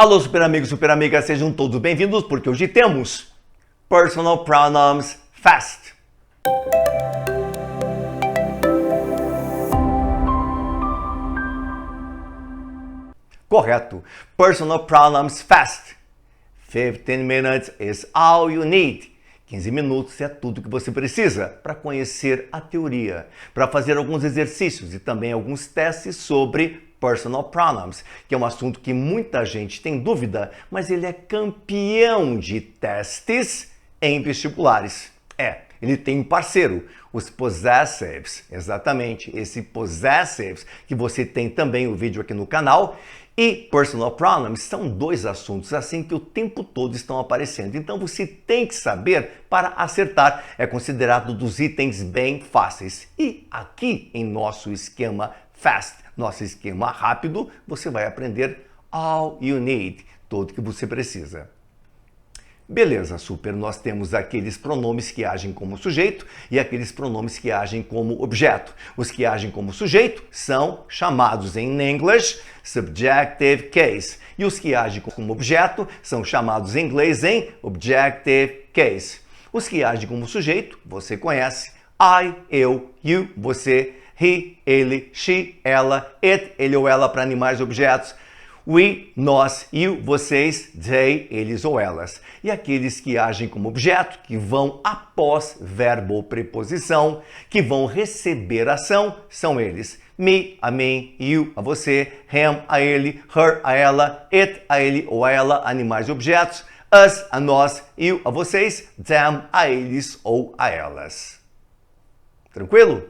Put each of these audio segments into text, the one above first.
Alô, super amigos, super amigas, sejam todos bem-vindos porque hoje temos Personal Pronouns Fast. Correto. Personal Pronouns Fast. 15 minutes is all you need. 15 minutos é tudo que você precisa para conhecer a teoria, para fazer alguns exercícios e também alguns testes sobre personal pronouns, que é um assunto que muita gente tem dúvida, mas ele é campeão de testes em vestibulares. Ele tem um parceiro, os possessives, exatamente, esse possessives, que você tem também o vídeo aqui no canal, e personal pronouns são dois assuntos assim que o tempo todo estão aparecendo. Então você tem que saber para acertar. É considerado dos itens bem fáceis. E aqui em nosso esquema fast, nosso esquema rápido, você vai aprender all you need, tudo que você precisa. Beleza, super. Nós temos aqueles pronomes que agem como sujeito e aqueles pronomes que agem como objeto. Os que agem como sujeito são chamados em English subjective case. E os que agem como objeto são chamados em inglês em objective case. Os que agem como sujeito, você conhece. I, eu, you, você, he, ele, she, ela, it, ele ou ela para animais e objetos. We, nós, you, vocês, they, eles ou elas. E aqueles que agem como objeto, que vão após verbo ou preposição, que vão receber ação, são eles. Me, a mim, you, a você, him, a ele, her, a ela, it, a ele ou a ela, animais e objetos, us, a nós, you, a vocês, them, a eles ou a elas. Tranquilo?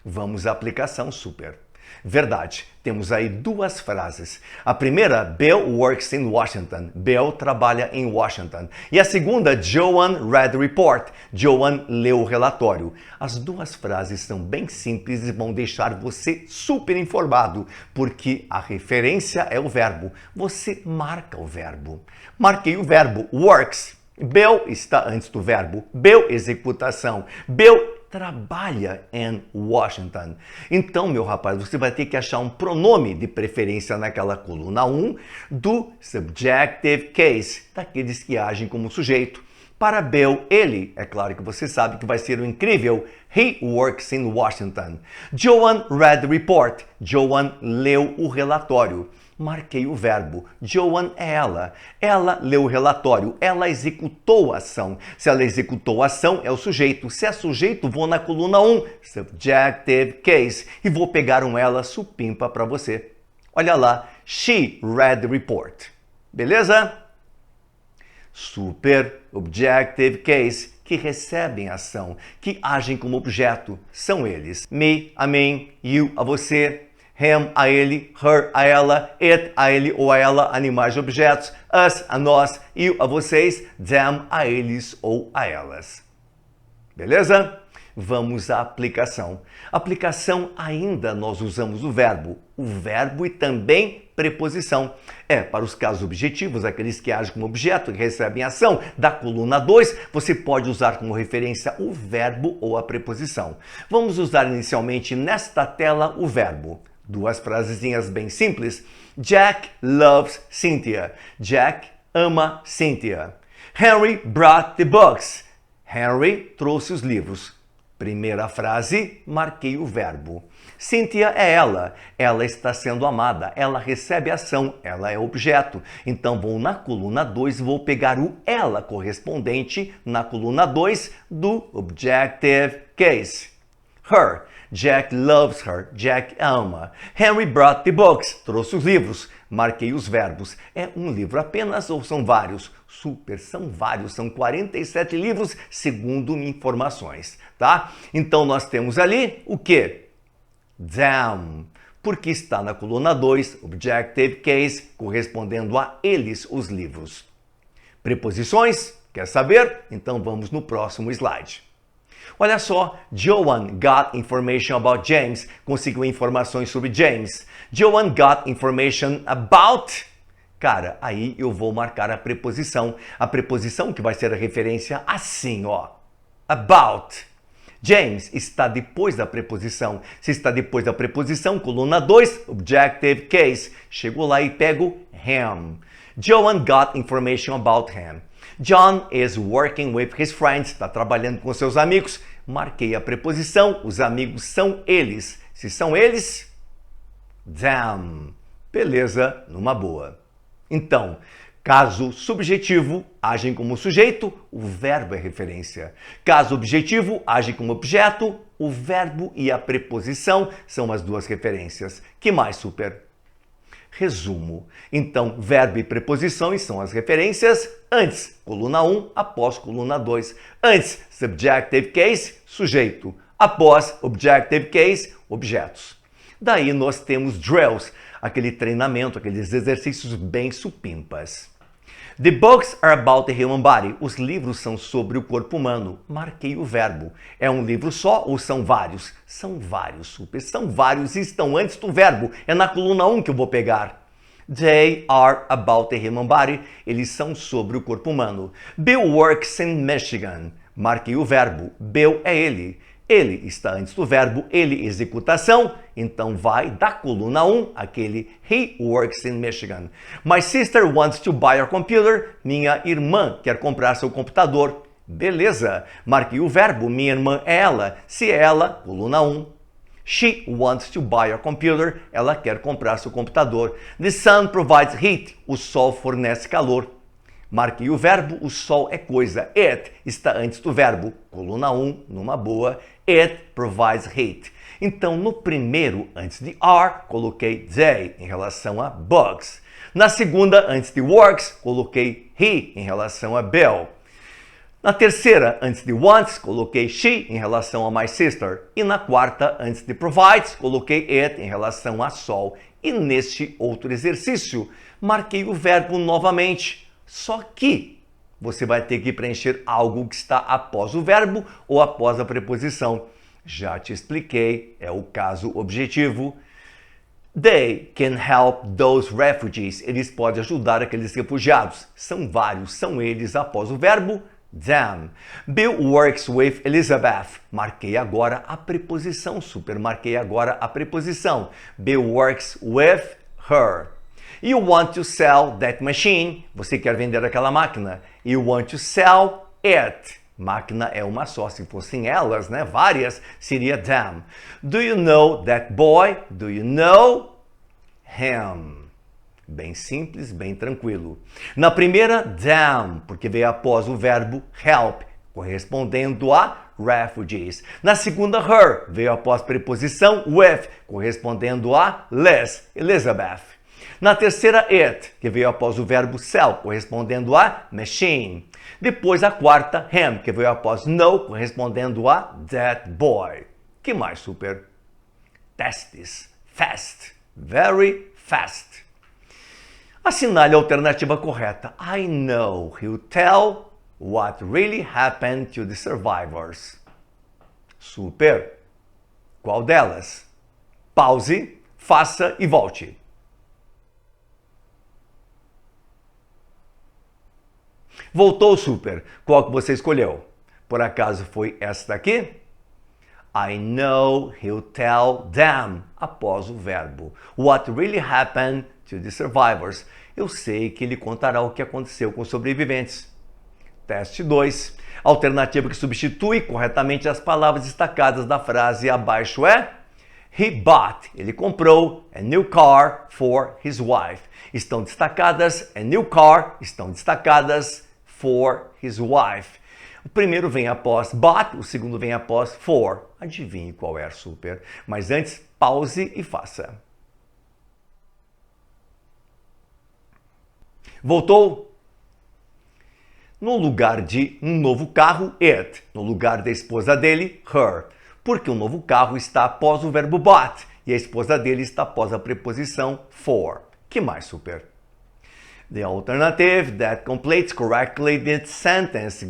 Vamos à aplicação super. Verdade, temos aí duas frases. A primeira, Bill works in Washington. Bill trabalha em Washington. E a segunda, Joan read the report. Joan leu o relatório. As duas frases são bem simples e vão deixar você super informado, porque a referência é o verbo. Você marca o verbo. Marquei o verbo, works. Bill está antes do verbo. Bill, executação. Bill trabalha em Washington. Então, meu rapaz, você vai ter que achar um pronome de preferência naquela coluna 1 do subjective case, daqueles que agem como sujeito. Para Bill, ele, é claro que você sabe que vai ser o incrível He works in Washington. Joan read the report. Joan leu o relatório. Marquei o verbo. Joan é ela. Ela leu o relatório. Ela executou a ação. Se ela executou a ação, é o sujeito. Se é sujeito, vou na coluna 1, subjective case, e vou pegar um ela supimpa para você. Olha lá. She read the report. Beleza? Super objective case, que recebem ação, que agem como objeto. São eles. Me, a mim, you, a você, him, a ele, her, a ela, it, a ele ou a ela, animais e objetos, us, a nós, you, a vocês, them, a eles ou a elas. Beleza? Vamos à aplicação. Aplicação ainda nós usamos o verbo e também preposição. Para os casos objetivos, aqueles que agem como objeto, que recebem ação, da coluna 2, você pode usar como referência o verbo ou a preposição. Vamos usar inicialmente nesta tela o verbo. Duas frasezinhas bem simples. Jack loves Cynthia. Jack ama Cynthia. Henry brought the books. Henry trouxe os livros. Primeira frase, marquei o verbo. Cynthia é ela. Ela está sendo amada. Ela recebe ação. Ela é objeto. Então vou na coluna 2 e vou pegar o ela correspondente na coluna 2 do objective case. Her. Jack loves her. Jack ama. Henry brought the books. Trouxe os livros. Marquei os verbos. É um livro apenas ou são vários? Super, são vários. São 47 livros, segundo informações, tá? Então nós temos ali o quê? Them. Porque está na coluna 2, objective case, correspondendo a eles, os livros. Preposições? Quer saber? Então vamos no próximo slide. Olha só, Joan got information about James. Conseguiu informações sobre James. Joan got information about... Cara, aí eu vou marcar a preposição. A preposição que vai ser a referência assim, ó. About. James está depois da preposição. Se está depois da preposição, coluna 2, objective case. Chego lá e pego him. Joan got information about him. John is working with his friends. Está trabalhando com seus amigos. Marquei a preposição. Os amigos são eles. Se são eles, them. Beleza, numa boa. Então, caso subjetivo, agem como sujeito, o verbo é referência. Caso objetivo, agem como objeto, o verbo e a preposição são as duas referências. Que mais, super? Resumo. Então, verbo e preposições são as referências antes, coluna 1, após coluna 2. Antes, subjective case, sujeito. Após, objective case, objetos. Daí nós temos drills, aquele treinamento, aqueles exercícios bem supimpas. The books are about the human body. Os livros são sobre o corpo humano. Marquei o verbo. É um livro só ou são vários? São vários, super. São vários e estão antes do verbo. É na coluna 1 que eu vou pegar. They are about the human body. Eles são sobre o corpo humano. Bill works in Michigan. Marquei o verbo. Bill é ele. Ele está antes do verbo, ele executação, então vai da coluna 1, aquele he works in Michigan. My sister wants to buy a computer. Minha irmã quer comprar seu computador. Beleza, marquei o verbo, minha irmã é ela. Se é ela, coluna 1. She wants to buy a computer. Ela quer comprar seu computador. The sun provides heat. O sol fornece calor. Marquei o verbo, o sol é coisa. It está antes do verbo. Coluna 1, numa boa. It provides heat. Então, no primeiro, antes de are, coloquei they em relação a books. Na segunda, antes de works, coloquei he em relação a Bill. Na terceira, antes de wants, coloquei she em relação a my sister. E na quarta, antes de provides, coloquei it em relação a sol. E neste outro exercício, marquei o verbo novamente. Só que você vai ter que preencher algo que está após o verbo ou após a preposição. Já te expliquei, é o caso objetivo. They can help those refugees. Eles podem ajudar aqueles refugiados. São vários, são eles após o verbo them. Bill works with Elizabeth. Marquei agora a preposição, super. Marquei agora a preposição. Bill works with her. You want to sell that machine. Você quer vender aquela máquina. You want to sell it. Máquina é uma só. Se fossem elas, né? Várias, seria them. Do you know that boy? Do you know him? Bem simples, bem tranquilo. Na primeira, them, porque veio após o verbo help, correspondendo a refugees. Na segunda, her, veio após a preposição with, correspondendo a Elizabeth. Na terceira, it, que veio após o verbo sell, correspondendo a machine. Depois a quarta, him, que veio após know, correspondendo a that boy. Que mais, super? Testes. Fast. Very fast. Assinale a alternativa correta. I know he'll tell what really happened to the survivors. Super. Qual delas? Pause, faça e volte. Voltou, super. Qual que você escolheu? Por acaso foi essa daqui? I know he'll tell them, após o verbo. What really happened to the survivors. Eu sei que ele contará o que aconteceu com os sobreviventes. Teste 2. Alternativa que substitui corretamente as palavras destacadas da frase abaixo é he bought, ele comprou, a new car for his wife. Estão destacadas, a new car, estão destacadas for his wife. O primeiro vem após bought, o segundo vem após for. Adivinhe qual é, super. Mas antes, pause e faça. Voltou? No lugar de um novo carro, it. No lugar da esposa dele, her. Porque o novo carro está após o verbo bought e a esposa dele está após a preposição for. Que mais, super? The alternative that completes correctly this sentence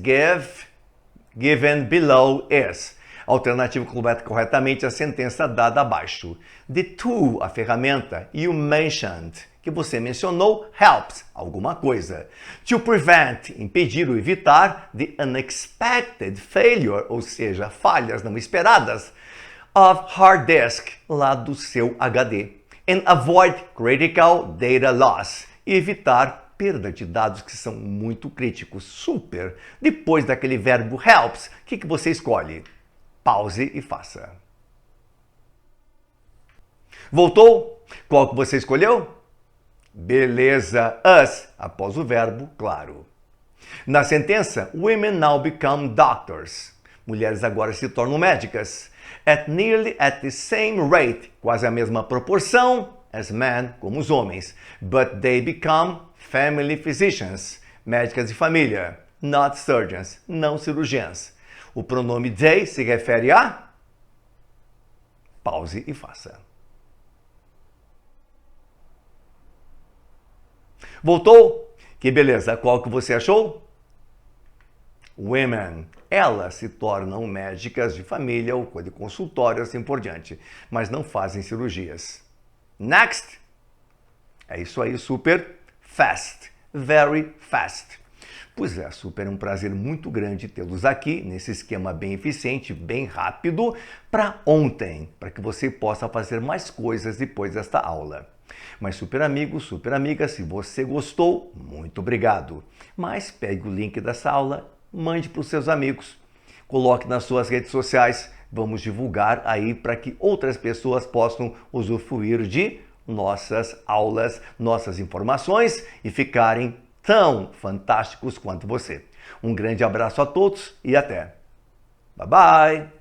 given below is. A alternativa que completa corretamente a sentença dada abaixo. The tool, a ferramenta, you mentioned, que você mencionou helps, alguma coisa. To prevent, impedir ou evitar the unexpected failure, ou seja, falhas não esperadas, of hard disk, lá do seu HD. And avoid critical data loss, e evitar perda de dados que são muito críticos. Super! Depois daquele verbo helps, o que você escolhe? Pause e faça. Voltou? Qual que você escolheu? Beleza, us, após o verbo, claro. Na sentença, women now become doctors. Mulheres agora se tornam médicas. At nearly at the same rate, quase a mesma proporção, as men, como os homens. But they become family physicians, médicas de família. Not surgeons, não cirurgiãs. O pronome they se refere a... Pause e faça. Voltou? Que beleza! Qual que você achou? Women. Elas se tornam médicas de família ou de consultório, assim por diante, mas não fazem cirurgias. Next! É isso aí, super fast. Very fast. Pois é, super, é um prazer muito grande tê-los aqui, nesse esquema bem eficiente, bem rápido, para ontem, para que você possa fazer mais coisas depois desta aula. Mas super amigo, super amiga, se você gostou, muito obrigado. Mas pegue o link dessa aula, mande para os seus amigos, coloque nas suas redes sociais, vamos divulgar aí para que outras pessoas possam usufruir de nossas aulas, nossas informações e ficarem tão fantásticos quanto você. Um grande abraço a todos e até. Bye bye!